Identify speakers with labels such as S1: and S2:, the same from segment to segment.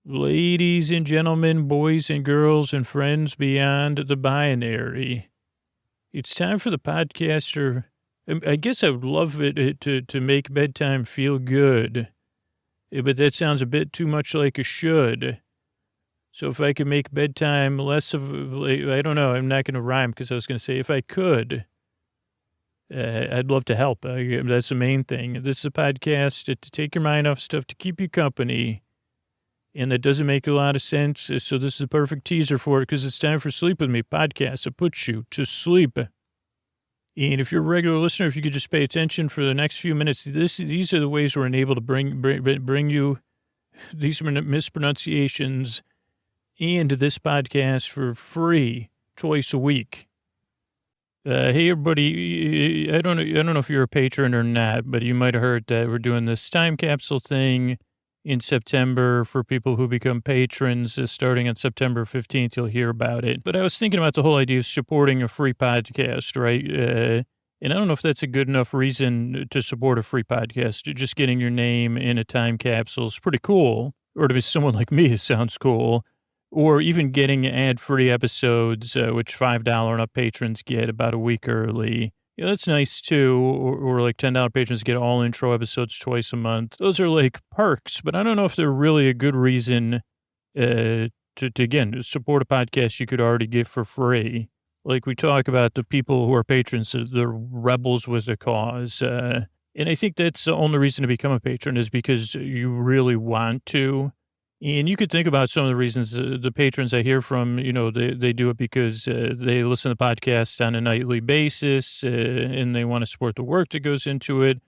S1: Ladies and gentlemen, boys and girls, and friends beyond the binary, it's time for the podcaster. I guess I would love it to make bedtime feel good, but that sounds a bit too much like a should. So if I could make bedtime less of, I don't know, I'm not going to rhyme because I was going to say if I could, I'd love to help. That's the main thing. This is a podcast to take your mind off stuff, to keep you company. And that doesn't make a lot of sense. So this is the perfect teaser for it because it's time for Sleep With Me podcast. It puts you to sleep. And if you're a regular listener, if you could just pay attention for the next few minutes, these are the ways we're able to bring you these mispronunciations and this podcast for free twice a week. Hey, everybody. I don't know if you're a patron or not, but you might have heard that we're doing this time capsule thing in September for people who become patrons. Starting on September 15th, you'll hear about it. But I was thinking about the whole idea of supporting a free podcast, right? And I don't know if that's a good enough reason to support a free podcast. Just getting your name in a time capsule is pretty cool. Or to be someone like me, it sounds cool. Or even getting ad-free episodes, which $5 and up patrons get about a week early. Yeah, that's nice, too. Or like $10 patrons get all intro episodes twice a month. Those are like perks, but I don't know if they're really a good reason to again, support a podcast you could already get for free. Like we talk about the people who are patrons, the rebels with a cause. And I think that's the only reason to become a patron is because you really want to. And you could think about some of the reasons the patrons I hear from, they do it because they listen to podcasts on a nightly basis and they want to support the work that goes into it.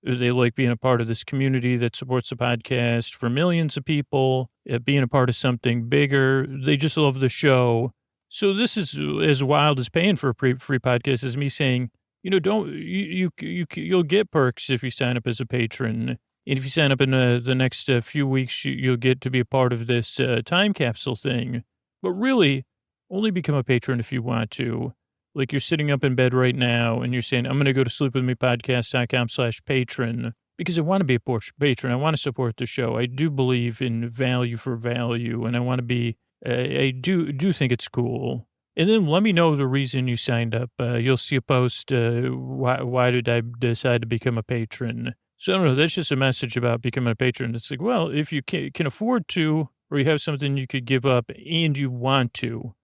S1: They like being a part of this community that supports the podcast for millions of people, being a part of something bigger. They just love the show. So this is as wild as paying for a free podcast as me saying, you'll get perks if you sign up as a patron. And if you sign up in the next few weeks, you'll get to be a part of this time capsule thing. But really, only become a patron if you want to. Like you're sitting up in bed right now and you're saying, I'm going to go to sleepwithmepodcast.com/patron because I want to be a patron. I want to support the show. I do believe in value for value, and I want to be, I do think it's cool. And then let me know the reason you signed up. You'll see a post, why did I decide to become a patron? So I don't know, that's just a message about becoming a patron. It's like, well, if you can afford to, or you have something you could give up and you want to,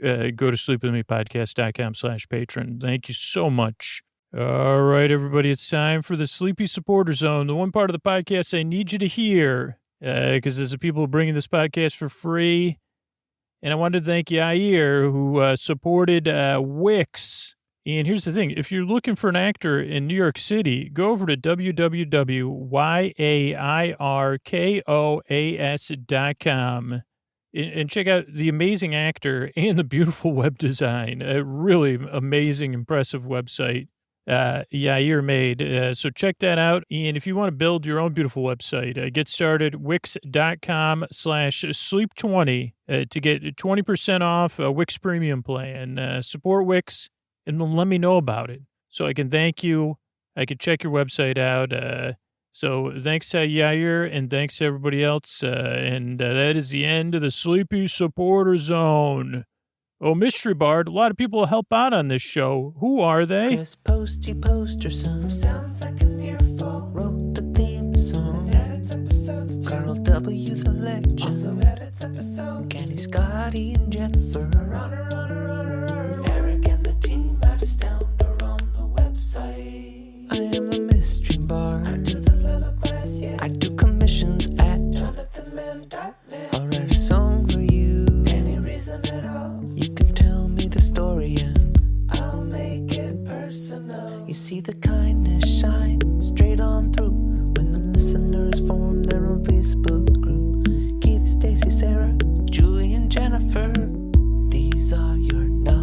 S1: go to sleepwithmepodcast.com/patron. Thank you so much. All right, everybody, it's time for the Sleepy Supporter Zone, the one part of the podcast I need you to hear, because there's the people bringing this podcast for free. And I wanted to thank Yair, who supported Wix. And here's the thing. If you're looking for an actor in New York City, go over to www.yairkoas.com and check out the amazing actor and the beautiful web design. A really amazing, impressive website Yair made. So check that out. And if you want to build your own beautiful website, get started, wix.com/sleep20 to get 20% off a Wix premium plan. Support Wix. And then let me know about it so I can thank you. I can check your website out. So thanks to Yair and thanks to everybody else. And that is the end of the Sleepy Supporter Zone. Oh, Mystery Bard, a lot of people help out on this show. Who are they?
S2: Chris Posty Poster Son sounds like an earful. Wrote the theme song. Edits episodes too. Carl W. the Legend also edits episodes. Kenny, Scotty, and Jennifer. Runner. Eric and the team at Astound are on the website. I am the Mystery Bard. I do the lullabies, yeah. I do commissions at JonathanMann.net. I'll write a song for you. Any reason at all. You can tell me the story and I'll make it personal. You see the kindness shine straight on through when the listeners form their own Facebook group. Keith, Stacy, Sarah, Julie, and Jennifer. These are your numbers.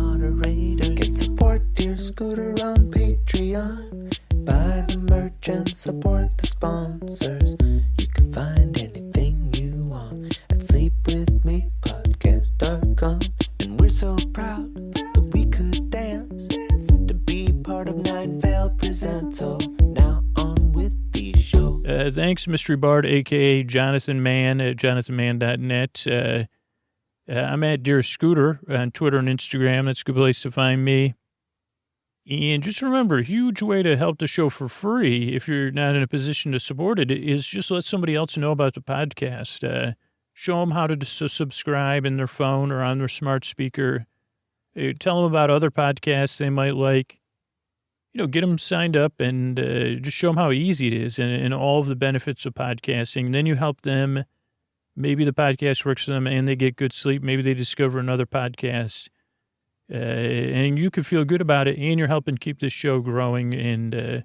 S1: Thanks, Mystery Bard, a.k.a. Jonathan Mann at jonathanmann.net. I'm at Dear Scooter on Twitter and Instagram. That's a good place to find me. And just remember, a huge way to help the show for free, if you're not in a position to support it, is just let somebody else know about the podcast. Show them how to subscribe in their phone or on their smart speaker. Tell them about other podcasts they might like. Get them signed up and just show them how easy it is and all of the benefits of podcasting. And then you help them. Maybe the podcast works for them and they get good sleep. Maybe they discover another podcast. And you can feel good about it, and you're helping keep this show growing and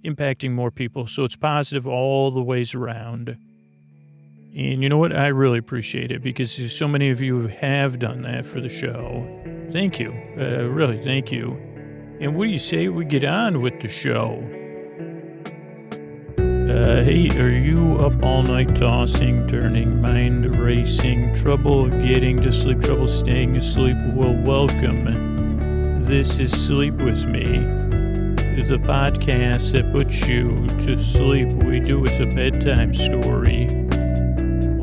S1: impacting more people. So it's positive all the ways around. And you know what? I really appreciate it because so many of you have done that for the show. Thank you. Really, thank you. And what do you say we get on with the show? Hey, are you up all night tossing, turning, mind racing, trouble getting to sleep, trouble staying asleep? Well, welcome. This is Sleep With Me, the podcast that puts you to sleep. We do with a bedtime story.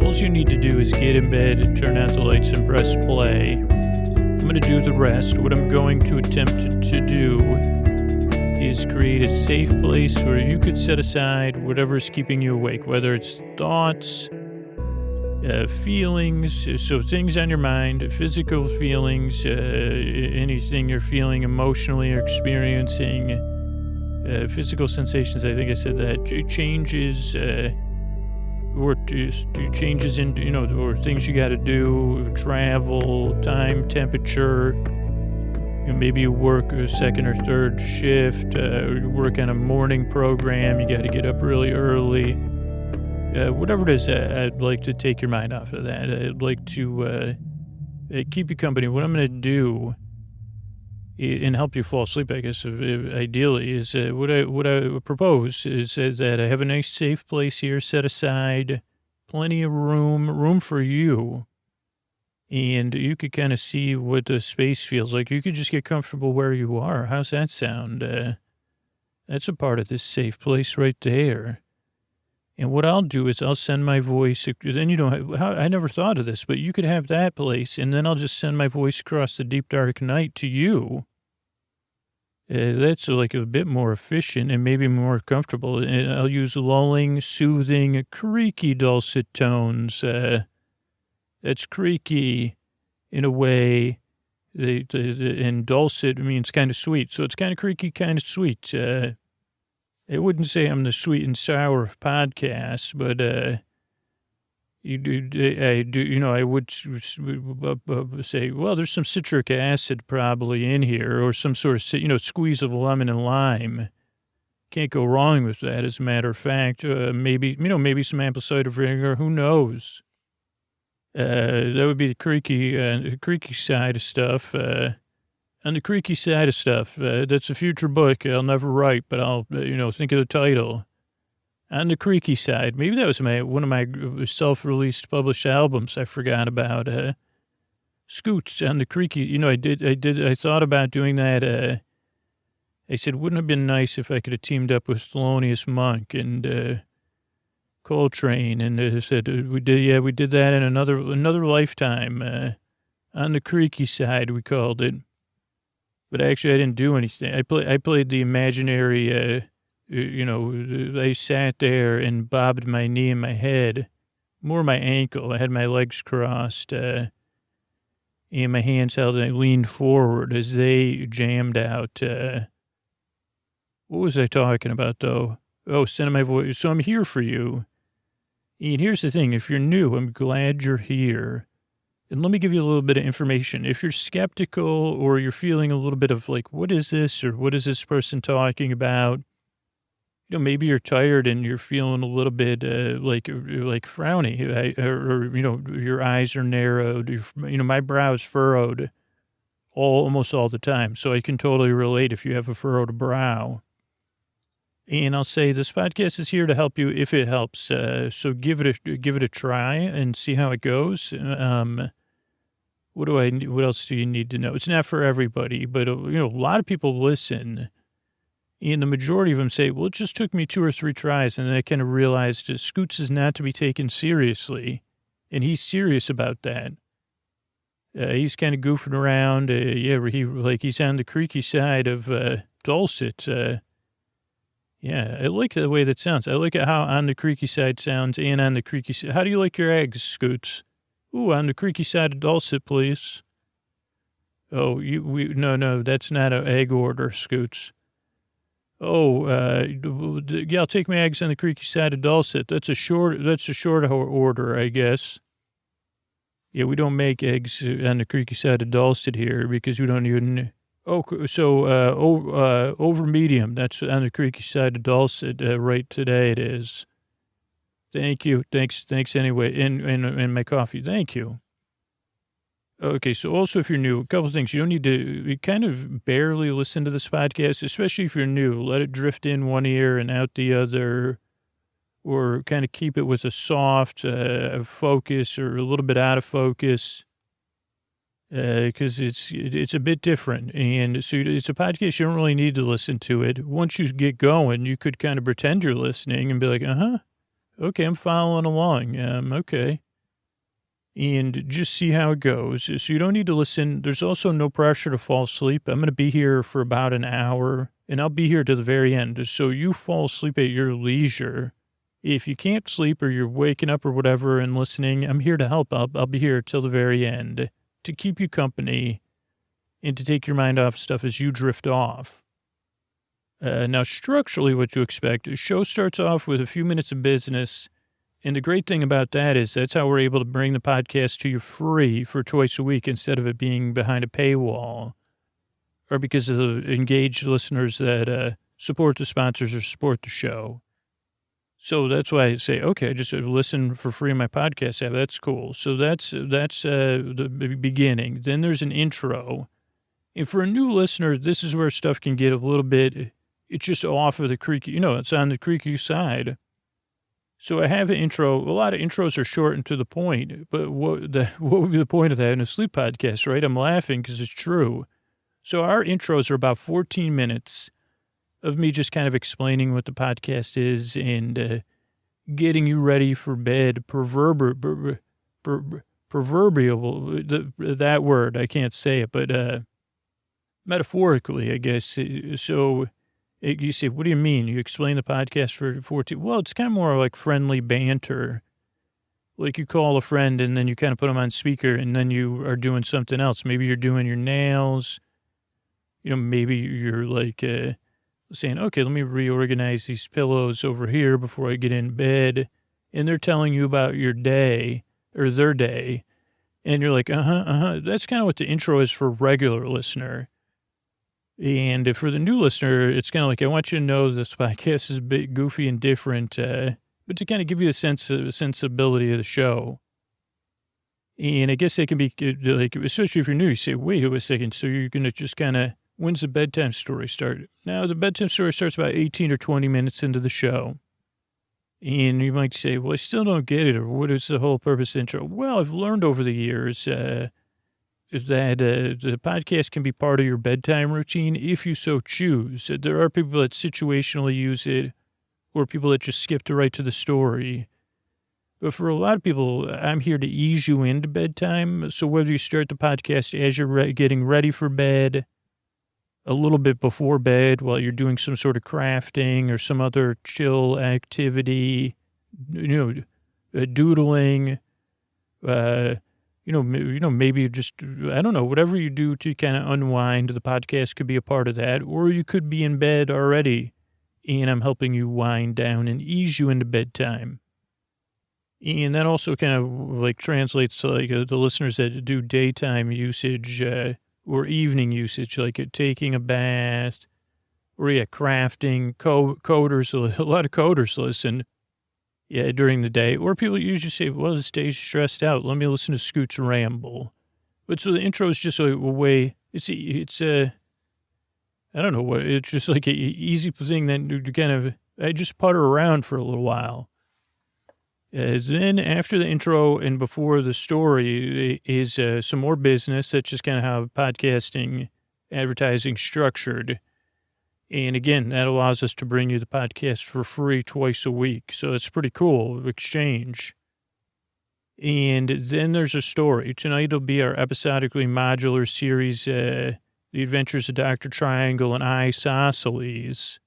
S1: All you need to do is get in bed and turn out the lights and press play. I'm going to do the rest. What I'm going to attempt to do is create a safe place where you could set aside whatever's keeping you awake, whether it's thoughts, feelings, so things on your mind, physical feelings, anything you're feeling emotionally or experiencing, physical sensations, I think I said that, changes, or changes in, or things you got to do, travel, time, temperature. Maybe you work a second or third shift, you work on a morning program, you got to get up really early. Whatever it is, I'd like to take your mind off of that. I'd like to keep you company. What I'm going to do and help you fall asleep, I guess, ideally, is what I propose is that I have a nice safe place here set aside, plenty of room for you. And you could kind of see what the space feels like. You could just get comfortable where you are. How's that sound? That's a part of this safe place right there. And what I'll do is I'll send my voice. Then you don't. I never thought of this, but you could have that place, and then I'll just send my voice across the deep dark night to you. That's like a bit more efficient and maybe more comfortable. And I'll use lulling, soothing, creaky dulcet tones. That's creaky in a way. And dulcet means kind of sweet. So it's kind of creaky, kind of sweet. I wouldn't say I'm the sweet and sour of podcasts, but I would say, well, there's some citric acid probably in here or some sort of, squeeze of lemon and lime. Can't go wrong with that, as a matter of fact. Maybe some apple cider vinegar. Who knows? That would be the creaky side of stuff. On the creaky side of stuff, that's a future book I'll never write, but I'll, think of the title. On the creaky side, maybe that was one of my self-released published albums I forgot about. Scoots on the creaky. I thought about doing that. I said, wouldn't it have been nice if I could have teamed up with Thelonious Monk and Coltrane, and I said we did that in another lifetime. On the creaky side, we called it. But actually, I didn't do anything. I played the imaginary. I sat there and bobbed my knee and my head, more my ankle. I had my legs crossed, and my hands held, and I leaned forward as they jammed out. What was I talking about, though? Oh, sending my voice. So I'm here for you. And here's the thing. If you're new, I'm glad you're here. And let me give you a little bit of information. If you're skeptical or you're feeling a little bit of like, what is this? Or what is this person talking about? Maybe you're tired and you're feeling a little bit like frowny, or your eyes are narrowed. My brow's furrowed almost all the time. So I can totally relate if you have a furrowed brow. And I'll say this podcast is here to help you if it helps. So give it a try and see how it goes. What else do you need to know? It's not for everybody, but a lot of people listen. And the majority of them say, well, it just took me 2 or 3 tries. And then I kind of realized that Scoots is not to be taken seriously. And he's serious about that. He's kind of goofing around. He's on the creaky side of dulcet. Yeah, I like the way that sounds. I like it how on the creaky side sounds and on the creaky side. How do you like your eggs, Scoots? Ooh, on the creaky side of dulcet, please. Oh, no, that's not an egg order, Scoots. Oh, yeah, I'll take my eggs on the creaky side of dulcet. That's a short order, I guess. Yeah, we don't make eggs on the creaky side of dulcet here because we don't even. Oh, so over medium. That's on the creaky side of dulcet. Right today it is. Thank you. Thanks anyway. In my coffee. Thank you. Okay, so also if you're new, a couple of things. You don't need to kind of barely listen to this podcast, especially if you're new. Let it drift in one ear and out the other, or kind of keep it with a soft focus or a little bit out of focus, because it's a bit different. And so it's a podcast. You don't really need to listen to it. Once you get going, you could kind of pretend you're listening and be like, okay, I'm following along. Okay. And just see how it goes. So you don't need to listen. There's also no pressure to fall asleep. I'm going to be here for about an hour, and I'll be here to the very end. So you fall asleep at your leisure. If you can't sleep or you're waking up or whatever and listening, I'm here to help. I'll be here till the very end to keep you company and to take your mind off stuff as you drift off. Now, structurally, what you expect, the show starts off with a few minutes of business. And the great thing about that is that's how we're able to bring the podcast to you free for twice a week instead of it being behind a paywall, or because of the engaged listeners that support the sponsors or support the show. So that's why I say, okay, just listen for free on my podcast app. That's cool. So that's the beginning. Then there's an intro. And for a new listener, this is where stuff can get a little bit, it's just off of the creaky, it's on the creaky side. So I have an intro. A lot of intros are short and to the point, but what would be the point of that in a sleep podcast, right? I'm laughing because it's true. So our intros are about 14 minutes of me just kind of explaining what the podcast is and getting you ready for bed, proverbial, that word, I can't say it, but metaphorically, I guess. So you say, what do you mean? You explain the podcast for 14? Well, it's kind of more like friendly banter. Like you call a friend and then you kind of put them on speaker and then you are doing something else. Maybe you're doing your nails. Maybe you're like saying, okay, let me reorganize these pillows over here before I get in bed. And they're telling you about your day or their day. And you're like, That's kind of what the intro is for a regular listener. And for the new listener, it's kind of like, I want you to know this podcast is a bit goofy and different, but to kind of give you a sensibility of the show. And I guess it can be like, especially if you're new, you say, wait a second. So you're going to just kind of, when's the bedtime story start? Now, the bedtime story starts about 18 or 20 minutes into the show. And you might say, well, I still don't get it. Or what is the whole purpose of the intro? Well, I've learned over the years, that the podcast can be part of your bedtime routine if you so choose. There are people that situationally use it or people that just skip right to the story. But for a lot of people, I'm here to ease you into bedtime. So whether you start the podcast as you're getting ready for bed, a little bit before bed while you're doing some sort of crafting or some other chill activity, doodling, maybe just, I don't know, whatever you do to kind of unwind, the podcast could be a part of that. Or you could be in bed already, and I'm helping you wind down and ease you into bedtime. And that also kind of like translates to like the listeners that do daytime usage or evening usage, like taking a bath or crafting, coders, a lot of coders listen. Yeah, during the day. Or people usually say, well, this day's stressed out. Let me listen to Scoots ramble. But so the intro is just a way, it's I don't know what, it's just like an easy thing that you kind of, I just putter around for a little while. Then after the intro and before the story is some more business. That's just kind of how podcasting, advertising structured. And again, that allows us to bring you the podcast for free twice a week. So it's pretty cool exchange. And then there's a story. Tonight will be our episodically modular series, The Adventures of Dr. Triangle and Isosceles,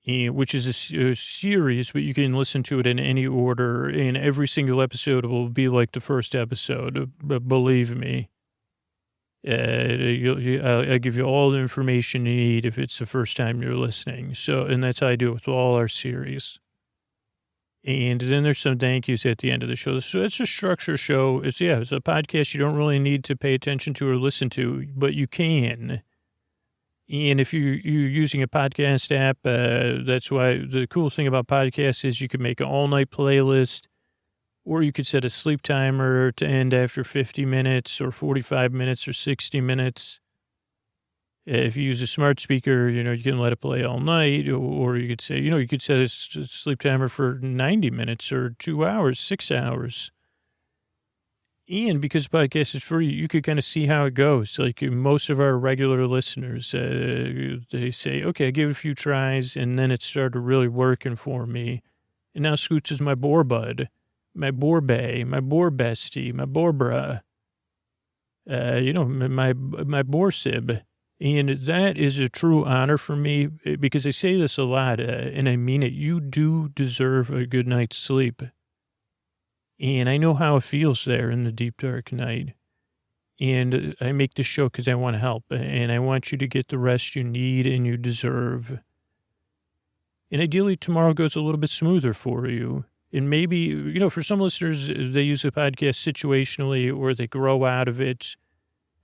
S1: which is a series, but you can listen to it in any order. And every single episode will be like the first episode, believe me. I'll give you all the information you need if it's the first time you're listening. So, and that's how I do it with all our series. And then there's some thank yous at the end of the show. So it's a structure show. It's a podcast you don't really need to pay attention to or listen to, but you can. And if you're using a podcast app, that's why the cool thing about podcasts is you can make an all-night playlist, or you could set a sleep timer to end after 50 minutes or 45 minutes or 60 minutes. If you use a smart speaker, you can let it play all night, or you could say, you could set a sleep timer for 90 minutes or 2 hours, 6 hours. And because podcast is free, you could kind of see how it goes. Like most of our regular listeners, they say, okay, I give it a few tries, and then it started really working for me. And now Scoots is my boar bud. My boar bae, my boar bestie, my boar bra, my boar sib. And that is a true honor for me because I say this a lot and I mean it. You do deserve a good night's sleep. And I know how it feels there in the deep, dark night. And I make this show because I want to help and I want you to get the rest you need and you deserve. And ideally tomorrow goes a little bit smoother for you. And maybe, for some listeners, they use the podcast situationally or they grow out of it.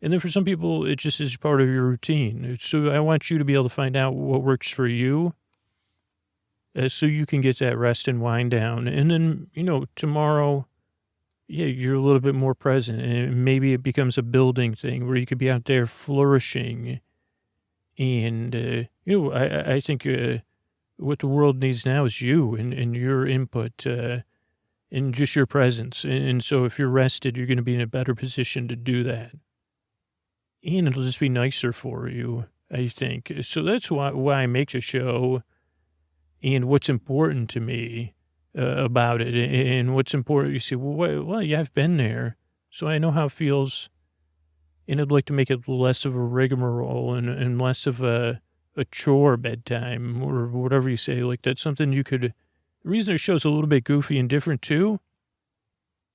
S1: And then for some people, it just is part of your routine. So I want you to be able to find out what works for you so you can get that rest and wind down. And then, tomorrow, you're a little bit more present. And maybe it becomes a building thing where you could be out there flourishing. And, I think... what the world needs now is you and your input and just your presence. And so if you're rested, you're going to be in a better position to do that. And it'll just be nicer for you, I think. So that's why I make the show and what's important to me about it. And what's important, you say, well, yeah, I've been there. So I know how it feels. And I'd like to make it less of a rigmarole and less of a chore bedtime or whatever you say. Like that's something you could, the reason the show's a little bit goofy and different too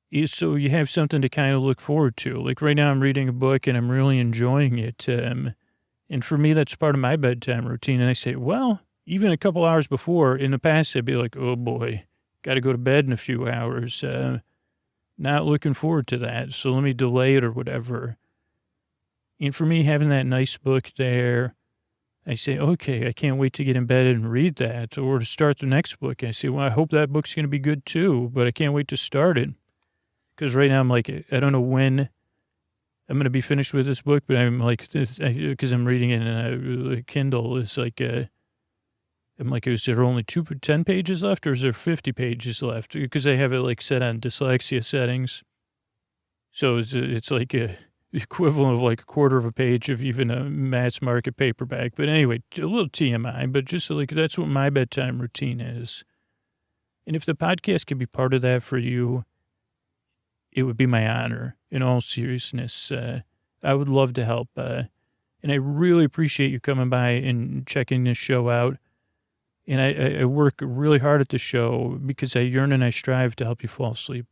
S1: is so you have something to kind of look forward to. Like right now I'm reading a book and I'm really enjoying it. And for me, that's part of my bedtime routine. And I say, well, even a couple hours before in the past, I'd be like, oh boy, got to go to bed in a few hours. Not looking forward to that. So let me delay it or whatever. And for me, having that nice book there, I say, okay, I can't wait to get in bed and read that or to start the next book. I say, well, I hope that book's going to be good too, but I can't wait to start it. Because right now I'm like, I don't know when I'm going to be finished with this book, but I'm like, because I'm reading it in a Kindle, it's like, I'm like, is there only 10 pages left or is there 50 pages left? Because I have it like set on dyslexia settings. So it's like the equivalent of like a quarter of a page of even a mass market paperback. But anyway, a little TMI, but just like that's what my bedtime routine is. And if the podcast can be part of that for you, it would be my honor in all seriousness. I would love to help. And I really appreciate you coming by and checking this show out. And I work really hard at the show because I yearn and I strive to help you fall asleep.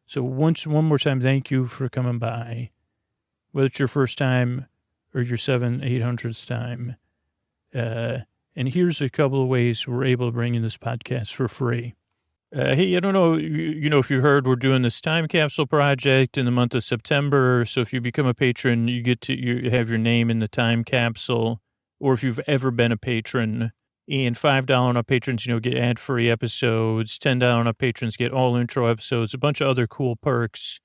S1: So one more time, thank you for coming by. Whether it's your first time or your 800th time. And here's a couple of ways we're able to bring in this podcast for free. Hey, I don't know, if you heard, we're doing this time capsule project in the month of September. So if you become a patron, you have your name in the time capsule. Or if you've ever been a patron, and $5 and up patrons, get ad-free episodes. $10 and up patrons get all intro episodes, a bunch of other cool perks.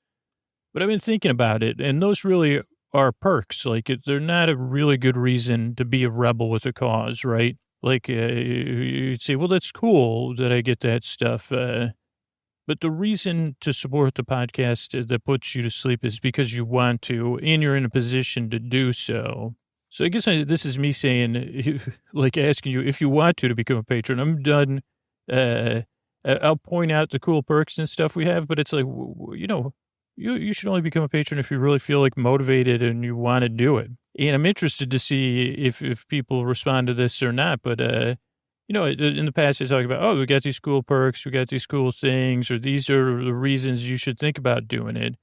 S1: But I've been thinking about it, and those really are perks. Like, they're not a really good reason to be a rebel with a cause, right? Like, you'd say, well, that's cool that I get that stuff. But the reason to support the podcast that puts you to sleep is because you want to, and you're in a position to do so. So I guess this is me saying, like asking you if you want to become a patron. I'm done. I'll point out the cool perks and stuff we have, but it's like, you should only become a patron if you really feel like motivated and you want to do it. And I'm interested to see if people respond to this or not. But, in the past, they talk about, oh, we got these cool perks, we got these cool things, or these are the reasons you should think about doing it.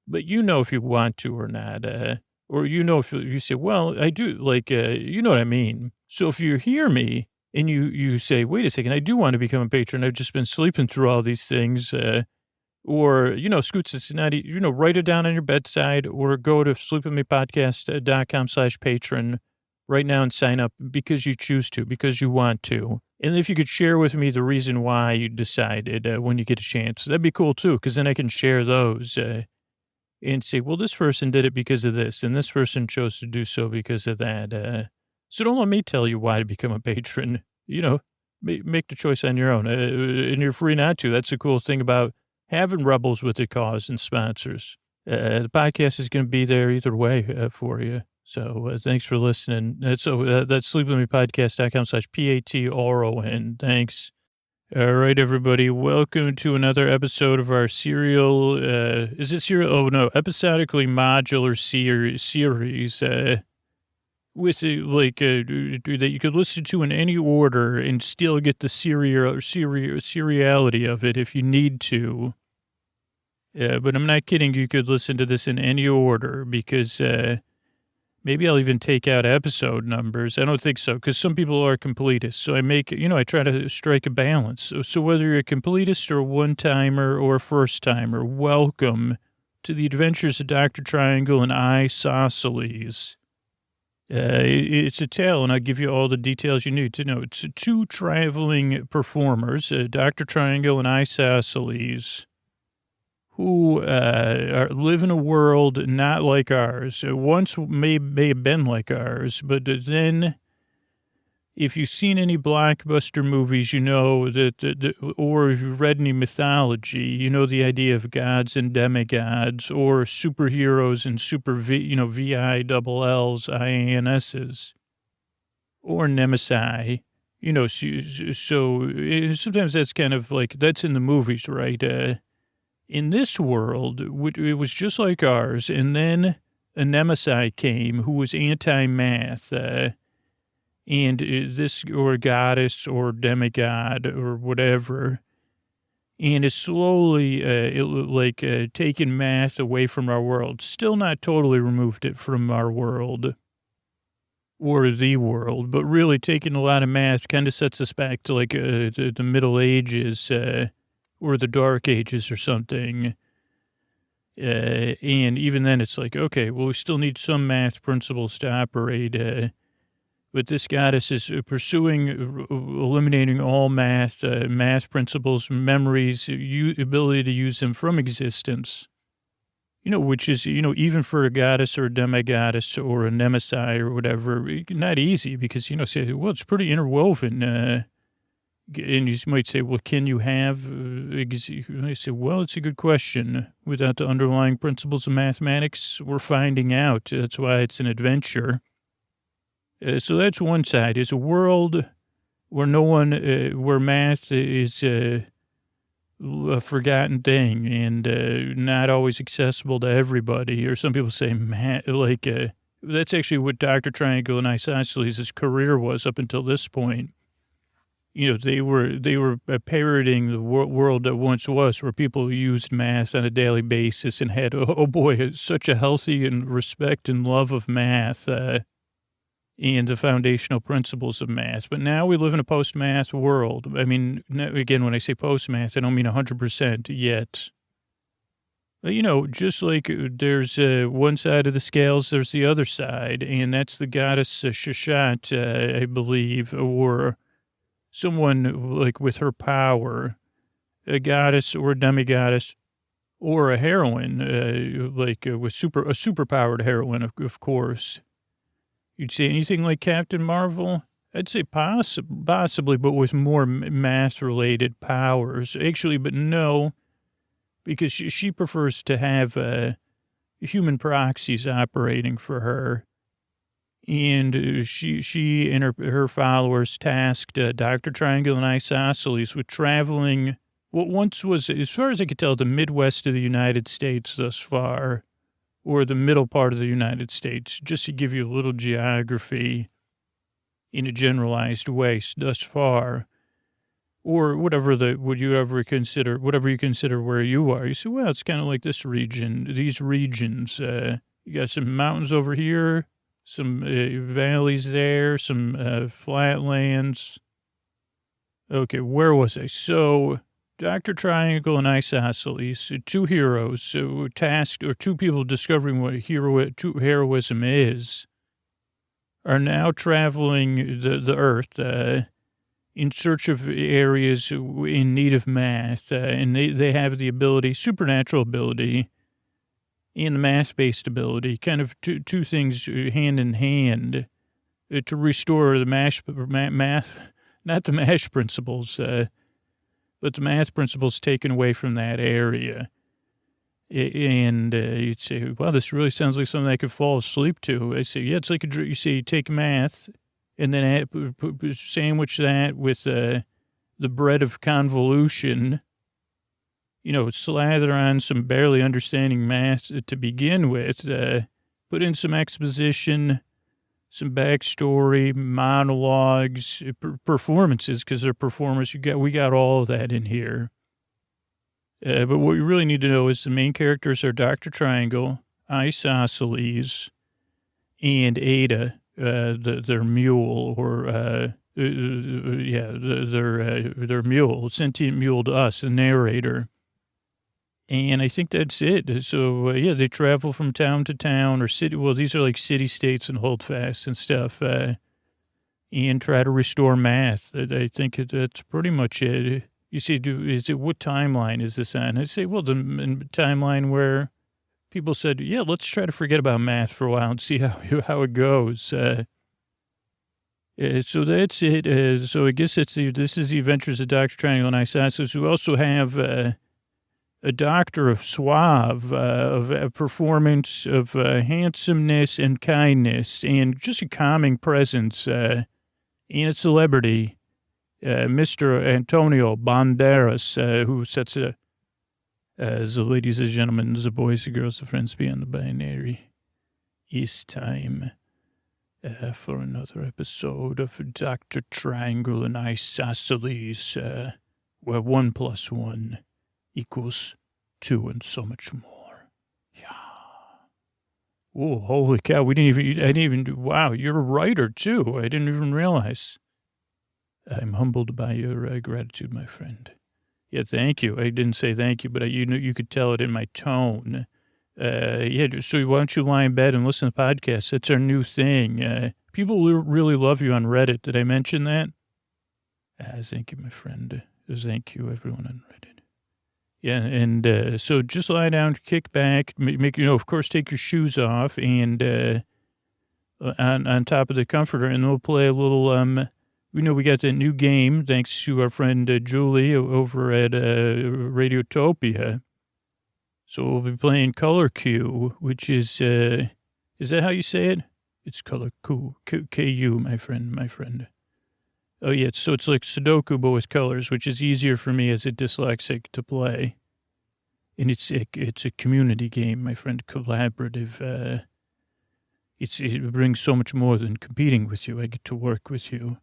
S1: But if you want to or not, or if you say, well, I do, like, you know what I mean? So if you hear me and you say, wait a second, I do want to become a patron, I've just been sleeping through all these things, or, Scoots Cincinnati, write it down on your bedside or go to sleepwithmepodcast.com/patron right now and sign up because you choose to, because you want to. And if you could share with me the reason why you decided when you get a chance, that'd be cool too, because then I can share those and say, well, this person did it because of this, and this person chose to do so because of that. So don't let me tell you why to become a patron. Make the choice on your own, and you're free not to. That's the cool thing about having rebels with a cause and sponsors. The podcast is going to be there either way for you. So thanks for listening. That's sleepwithmepodcast.com/PATRON. Thanks. All right, everybody. Welcome to another episode of our serial, is it serial? Oh, no, episodically modular series with that you could listen to in any order and still get the seriality of it if you need to. But I'm not kidding. You could listen to this in any order because maybe I'll even take out episode numbers. I don't think so because some people are completists. So I try to strike a balance. So whether you're a completist or a one-timer or a first-timer, welcome to the adventures of Dr. Triangle and Isosceles. It's a tale, and I'll give you all the details you need to know. It's two traveling performers, Dr. Triangle and Isosceles, who live in a world not like ours. Once may have been like ours, but then if you've seen any blockbuster movies, you know that or if you've read any mythology, you know the idea of gods and demigods, or superheroes and VILLs, IANSs, or Nemesi. So sometimes that's kind of like, that's in the movies, right? In this world, it was just like ours, and then a Nemesi came who was anti-math, and this, or goddess, or demigod, or whatever, and is slowly, taking math away from our world. Still not totally removed it from our world, or the world, but really taking a lot of math kind of sets us back to, like, the Middle Ages, or the Dark Ages or something. And even then it's like, okay, well, we still need some math principles to operate. But this goddess is pursuing eliminating all math principles, memories, ability to use them from existence. Which is, even for a goddess or a demigoddess or a Nemesi or whatever, not easy because, say, well, it's pretty interwoven, and you might say, well, can you have, I say, well, it's a good question. Without the underlying principles of mathematics, we're finding out. That's why it's an adventure. So that's one side. It's a world where where math is a forgotten thing and not always accessible to everybody. Or some people say math, that's actually what Dr. Triangle and Isosceles' career was up until this point. They were parroting the world that once was, where people used math on a daily basis and had, such a healthy and respect and love of math and the foundational principles of math. But now we live in a post-math world. I mean, again, when I say post-math, I don't mean 100% yet. Just like there's one side of the scales, there's the other side, and that's the goddess Shashat, I believe, or someone like with her power, a goddess or a demigoddess, or a heroine, with a superpowered heroine, of course. You'd say anything like Captain Marvel? I'd say possibly, but with more math-related powers. Actually, but no, because she prefers to have human proxies operating for her. And she and her followers tasked Dr. Triangle and Isosceles with traveling what once was, as far as I could tell, the Midwest of the United States thus far, or the middle part of the United States, just to give you a little geography in a generalized way thus far, or whatever you consider where you are. You say, well, it's kind of like these regions. You got some mountains over here, some valleys there, some flatlands. Okay, where was I? So Dr. Triangle and Isosceles, two heroes, two people discovering what heroism is, are now traveling the earth in search of areas in need of math, and they have the ability, supernatural ability, and the math-based ability, kind of two things hand in hand, to restore the math, not the MASH principles, but the math principles taken away from that area. And you'd say, wow, this really sounds like something I could fall asleep to. I say, yeah, it's like you say, you take math and then sandwich that with the bread of convolution, slather on some barely understanding math to begin with, put in some exposition, some backstory, monologues, performances, because they're performers. We got all of that in here. But what you really need to know is the main characters are Dr. Triangle, Isosceles, and Ada, their mule, or their mule, sentient mule to us, the narrator. And I think that's it. So, they travel from town to town or city. Well, these are like city states and holdfasts and stuff, and try to restore math. I think that's pretty much it. You say, what timeline is this on? I say, well, the timeline where people said, yeah, let's try to forget about math for a while and see how it goes. So that's it. So I guess this is the adventures of Dr. Triangle and Isosceles. We also have a doctor of suave, of a performance of handsomeness and kindness, and just a calming presence, and a celebrity. Mr. Antonio Banderas, who sets it as the ladies and gentlemen, the boys and girls, the friends beyond the binary. It's time for another episode of Dr. Triangle and Isosceles, where 1 + 1 = 2 and so much more. Yeah. Oh, holy cow. Wow, you're a writer too. I didn't even realize. I'm humbled by your gratitude, my friend. Yeah, thank you. I didn't say thank you, but you could tell it in my tone. So why don't you lie in bed and listen to podcasts? That's our new thing. People really love you on Reddit. Did I mention that? Thank you, my friend. Thank you, everyone on Reddit. Yeah, and so just lie down, kick back, of course, take your shoes off, and on top of the comforter, and we'll play a little... we got that new game, thanks to our friend Julie over at Radiotopia. So we'll be playing Color Q, which is that how you say it? It's Color Q, K-U, my friend. Oh, yeah, so it's like Sudoku, but with colors, which is easier for me as a dyslexic to play. And it's a community game, my friend, collaborative. It brings so much more than competing with you. I get to work with you.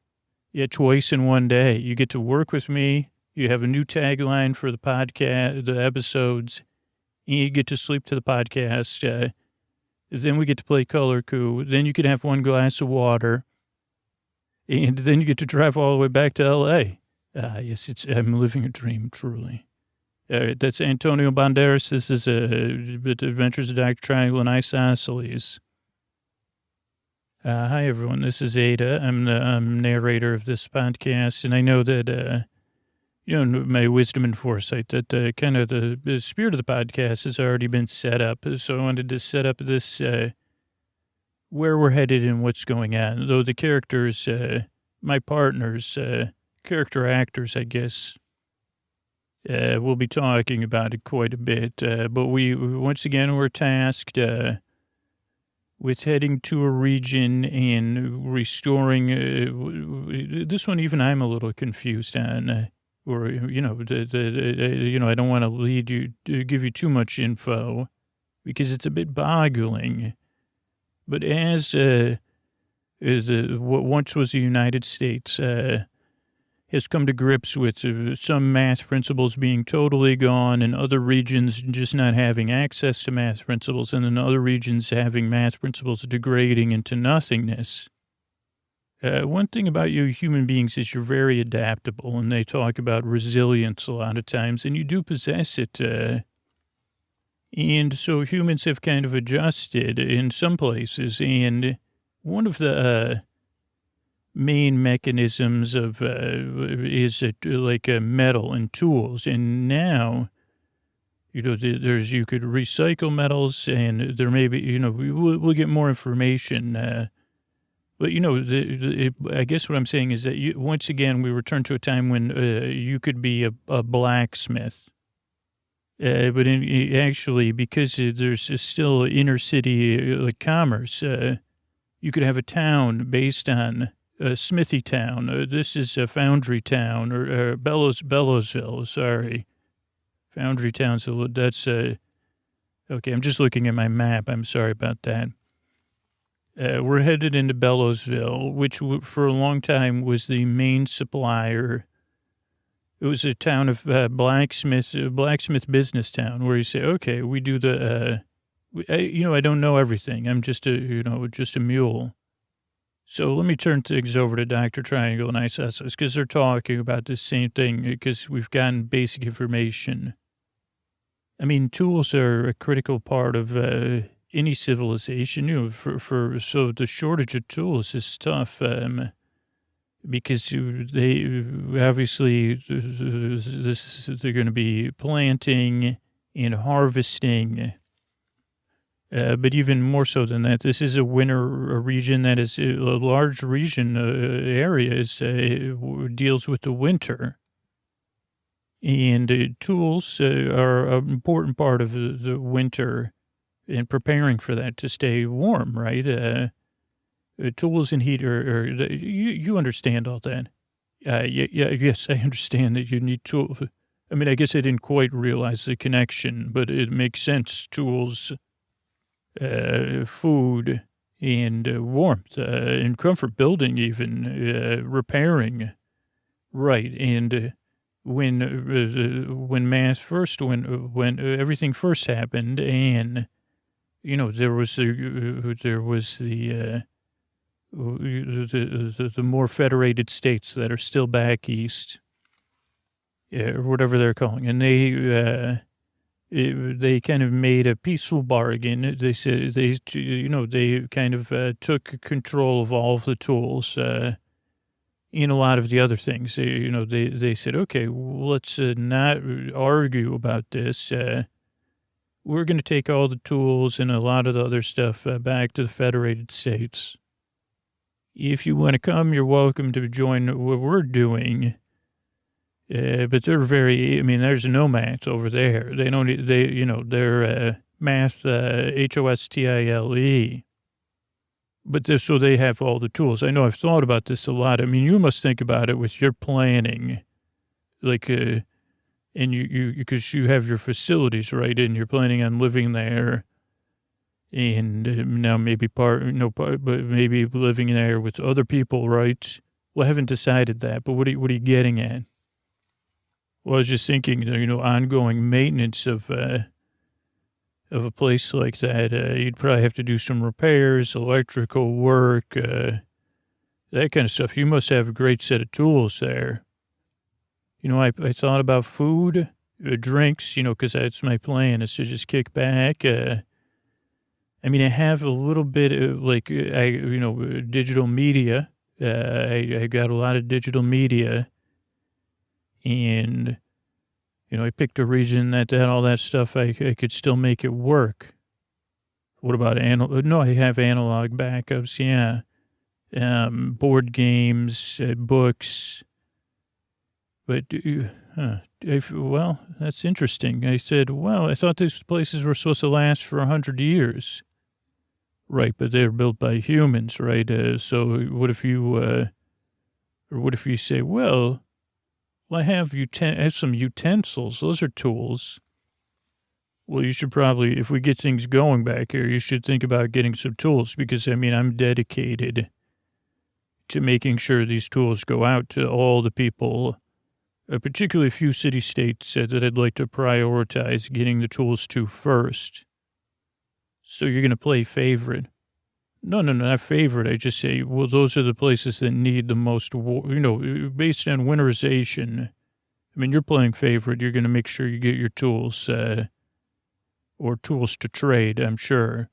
S1: Yeah, twice in one day. You get to work with me. You have a new tagline for the podcast, the episodes. And you get to sleep to the podcast. Then we get to play Color Coup. Then you can have one glass of water. And then you get to drive all the way back to L.A. Yes, I'm living a dream, truly. All right, that's Antonio Banderas. This is The Adventures of Dr. Triangle and Isosceles. Hi, everyone. This is Ada. I'm the narrator of this podcast, and I know that, my wisdom and foresight, that kind of the spirit of the podcast has already been set up. So I wanted to set up this, where we're headed and what's going on. Though the characters, my partners, character actors, I guess, we'll be talking about it quite a bit. But once again, we're tasked with heading to a region and restoring. This one, even I'm a little confused on. Or, you know, I don't want to lead you to give you too much info because it's a bit boggling. But as what once was the United States has come to grips with some math principles being totally gone and other regions just not having access to math principles, and then other regions having math principles degrading into nothingness. One thing about you human beings is you're very adaptable, and they talk about resilience a lot of times, and you do possess it. And so humans have kind of adjusted in some places, and one of the main mechanisms of is like metal and tools. And now, you know, you could recycle metals, and there may be, you know, we'll get more information. But, you know, I guess what I'm saying is that once again, we return to a time when you could be a blacksmith. But actually, because there's still inner city like commerce, you could have a town based on a smithy town. This is a foundry town, or Bellowsville, sorry. Foundry town, so that's, okay, I'm just looking at my map. I'm sorry about that. We're headed into Bellowsville, which for a long time was the main supplier. It was a town of blacksmith business town, where you say, okay, we do the, I don't know everything. I'm just a mule. So let me turn things over to Dr. Triangle and Isosceles, because they're talking about the same thing, because we've gotten basic information. I mean, tools are a critical part of any civilization, you know, so the shortage of tools is tough, because they obviously they're going to be planting and harvesting, but even more so than that, this is a region that is a large region area deals with the winter, and tools are an important part of the winter. And preparing for that to stay warm, right? Tools and heat you understand all that. Yes, I understand that you need tools. I mean, I guess I didn't quite realize the connection, but it makes sense. Tools, food, and warmth, and comfort, building, even repairing, right? And when everything first happened, and you know, there was the more federated states that are still back east, or whatever they're calling, and they kind of made a peaceful bargain. They said they kind of took control of all of the tools, and a lot of the other things. They said, okay, well, let's not argue about this. We're going to take all the tools and a lot of the other stuff back to the Federated States. If you want to come, you're welcome to join what we're doing. But they're there's no math over there. They're math, HOSTILE. But so they have all the tools. I know I've thought about this a lot. I mean, you must think about it with your planning. Like, and because you have your facilities, right? And you're planning on living there, and now but maybe living there with other people, right? Well, I haven't decided that, but what are you getting at? Well, I was just thinking, ongoing maintenance of a place like that. You'd probably have to do some repairs, electrical work, that kind of stuff. You must have a great set of tools there. I thought about food, drinks, because that's my plan, is to just kick back. I have a little bit of, digital media. I got a lot of digital media. And, I picked a region that all that stuff, I could still make it work. What about No, I have analog backups, yeah. Board games, books. But, well, that's interesting. I said, well, I thought these places were supposed to last for 100 years. Right, but they're built by humans, right? So what if you, or what if you say, well, I have some utensils. Those are tools. Well, you should probably, if we get things going back here, you should think about getting some tools because, I mean, I'm dedicated to making sure these tools go out to all the people, particularly a few city-states that I'd like to prioritize getting the tools to first. So you're going to play favorite. No, not favorite. I just say, well, those are the places that need the most, based on winterization. I mean, you're playing favorite. You're going to make sure you get your tools, or tools to trade, I'm sure.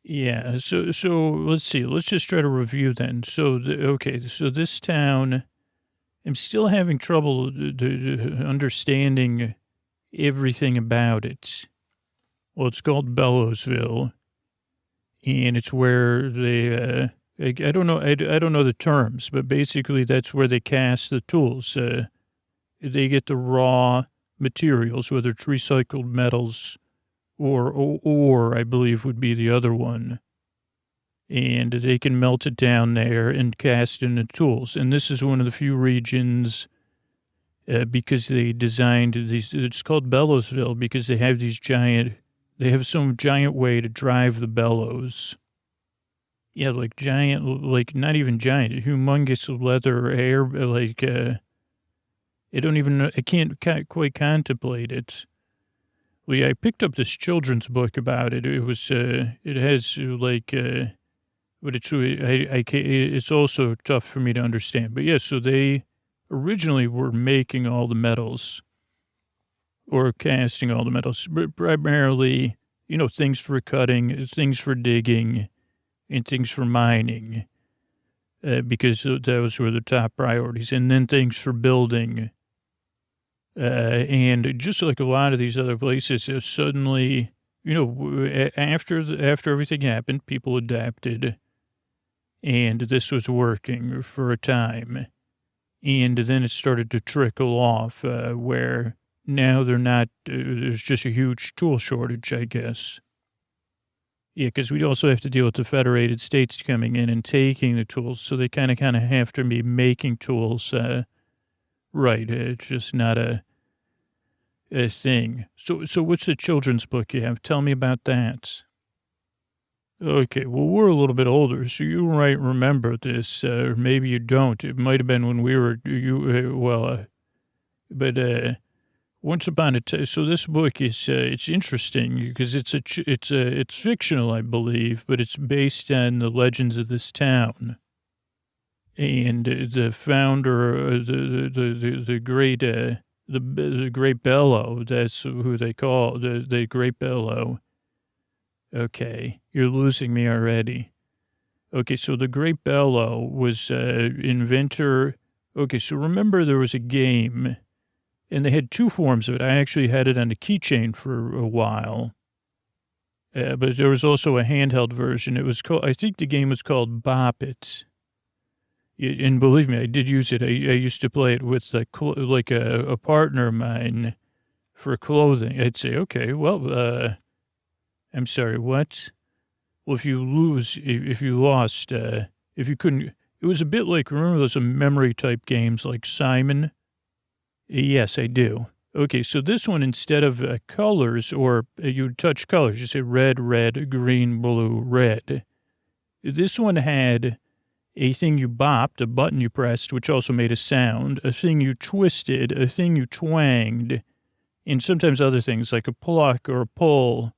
S1: Yeah, so let's see. Let's just try to review then. So, so this town, I'm still having trouble understanding everything about it. Well, it's called Bellowsville, and it's where they, I don't know the terms, but basically that's where they cast the tools. They get the raw materials, whether it's recycled metals or I believe would be the other one. And they can melt it down there and cast in the tools. And this is one of the few regions, because they designed these, it's called Bellowsville because they have some giant way to drive the bellows. Yeah, like giant, like not even giant, humongous leather air, like, I can't quite contemplate it. Well, yeah, I picked up this children's book about it. It was, it has like, but it's also tough for me to understand. But yeah, so they originally were making all the metals or casting all the metals, but primarily, things for cutting, things for digging, and things for mining, because those were the top priorities. And then things for building. And just like a lot of these other places, suddenly, after everything happened, people adapted, and this was working for a time. And then it started to trickle off, where now there's just a huge tool shortage, I guess. Yeah, because we also have to deal with the federated states coming in and taking the tools, so they kind of have to be making tools, right. It's just not a thing. So what's the children's book you have? Tell me about that. Okay, well, we're a little bit older, so you might remember this, or maybe you don't. It might have been when we were, once upon a time. So this book is, it's interesting because it's fictional, I believe, but it's based on the legends of this town. And the founder, the Great Bellow, that's who they call the Great Bellow. Okay, you're losing me already. Okay, so the Great Bellow was inventor. Okay, so remember there was a game, and they had two forms of it. I actually had it on a keychain for a while, but there was also a handheld version. It was called, I think the game was called Bop-it. And believe me, I did use it. I used to play it with a partner of mine for clothing. I'd say, okay, well, I'm sorry, what? Well, if you lost, if you couldn't, it was a bit like, remember those memory type games like Simon? Yes, I do. Okay, so this one, instead of colors, or you touch colors, you say red, green, blue, red. This one had a thing you bopped, a button you pressed, which also made a sound, a thing you twisted, a thing you twanged, and sometimes other things like a pluck or a pull.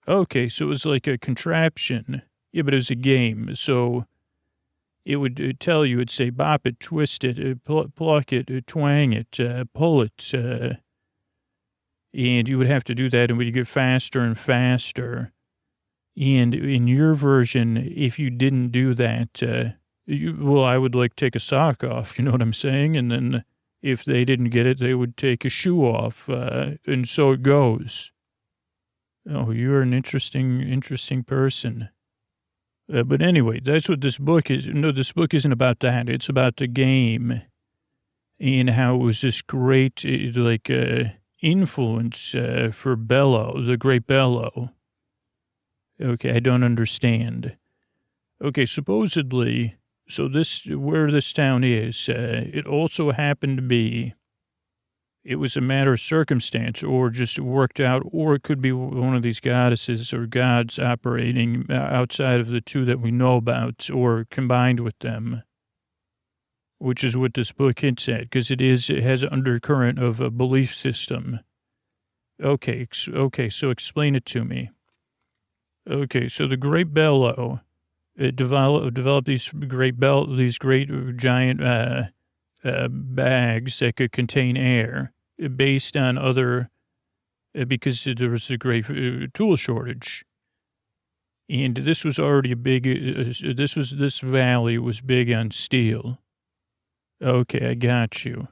S1: Okay, so it was like a contraption. Yeah, but it was a game. So it would tell you, it'd say bop it, twist it, pluck it, twang it, pull it. And you would have to do that, and would get faster and faster. And in your version, if you didn't do that, I would take a sock off, you know what I'm saying? And then if they didn't get it, they would take a shoe off, and so it goes. Oh, you're an interesting person. But anyway, that's what this book is. No, this book isn't about that. It's about the game and how it was this great, influence for Bellow, the Great Bellow. Okay, I don't understand. Okay, supposedly, so where this town is, it also happened to be, it was a matter of circumstance or just worked out, or it could be one of these goddesses or gods operating outside of the two that we know about or combined with them, which is what this book hints at, because it has an undercurrent of a belief system. Okay, so explain it to me. Okay, so the Great Bellow, it developed these great giant bags that could contain air based on other, because there was a great tool shortage. And this was already a big, this valley was big on steel. Okay, I got you.